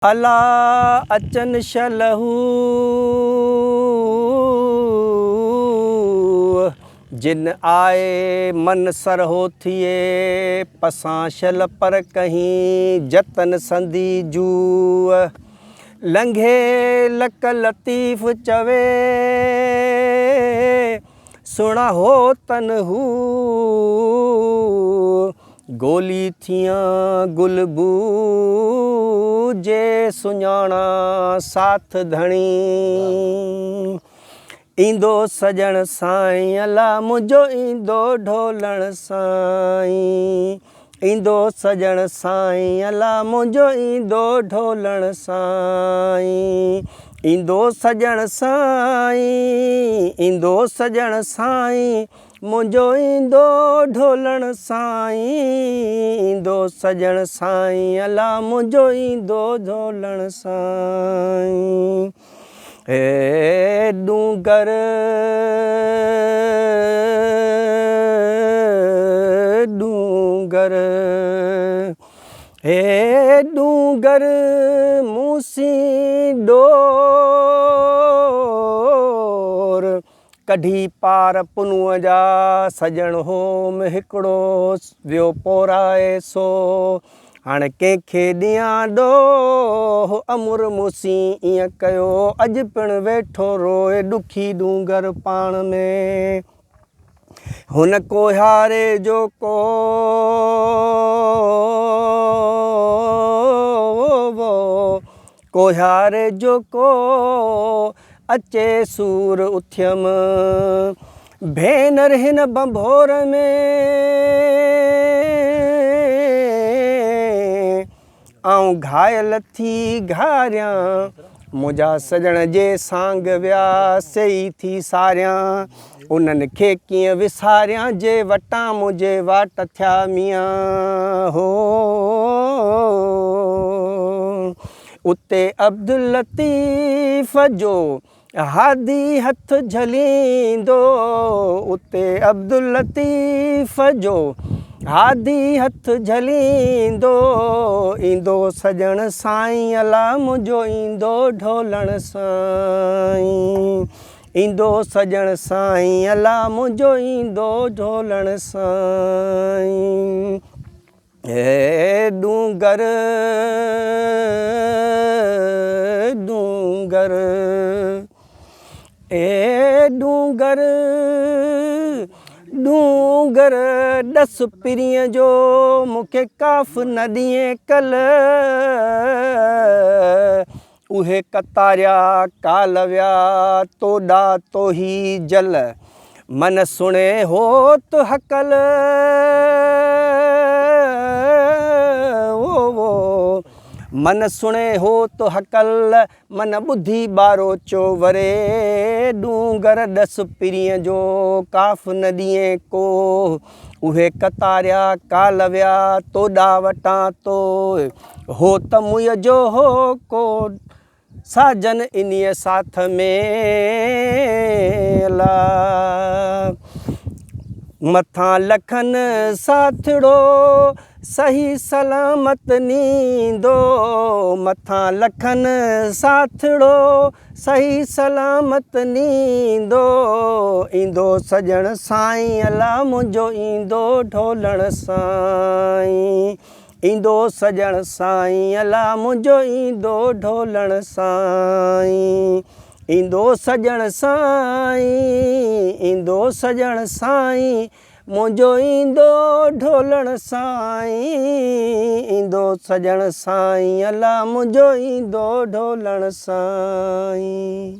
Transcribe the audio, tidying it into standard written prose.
अला अचन शलहू जिन आए मन सरहो थिए पसां शल पर कहीं जतन संदी जू लंघे लक लतीफ़ चवे सुना हो तन हू गोली थियां गुलबू जे सुञाणा साथ धणी इंदो सजण साईं अला मुझो इंदो ढोलण साईं इंदो सजण साईं अला मुझो इंदो ढोलण साईं इंदो सजण साईं इंदो सजण साईं मुझो इंदो ढोलण साईं इंदो सजण साईं अला मुझो इंदो ढोलण साईं ए डूंगर डूंगर ए डूंगर मूसी डोर कढी पार पुनुअ जा सजण होम हिकिड़ो वियो पोराए सो हाणे कंहिंखे ॾियां ॾोह अमुर मूसी ईअं कयो अॼु पिणु वेठो रोए ॾुखी डूंगर पाण में हुन कोहारे जो को कोहारे जो को अचे सूर उथियम भेनर हिन बंभोर में आऊं घायल थी घारियां मुंहिंजा सजण जे सांग विया सही थी सारियां उन्हनि खे कीअं विसारियां जे वटां मुंहिंजे वाट थिया मियां हो उते अब्दुल लतीफ़ जो हादी हथ झलींदो उते अब्दुल लतीफ़ जो हादी हथ झलींदो इंदो सजण साईं अला मुझो इंदो ढोलण साईं इंदो सजण साईं अला मुझो इंदो ढोलण साईं ए डूंगर डूंगर ए डूंगर डूंगर दस पिरीअ जो मूंखे काफ़ न ॾिए कल उहे कतारिया काल विया तोॾा तोही जल मन सुणे हो तो हकल मन सुणे हो तो हकल मन ॿुधी ॿारो चोवरे डूंगर दस पिरीअ जो काफ़ न ॾिए को उहे कतारिया काल विया तोॾा वटां तो हो त मुय जो हो को साजन इन्हीअ साथ में ला मथां लखन साथड़ो सही सलामत नींदो मथां लखन साथड़ो सही सलामत नींदो इंदो सजण साईं अला मुझो इंदो ढोलण साईं इंदो सजण साईं अला मुझो इंदो ढोलण साईं इंदो सजण साईं इंदो सजण साईं मुझो इंदो ढोलण साईं इंदो सजण साईं अला मुझो इंदो ढोलण साईं।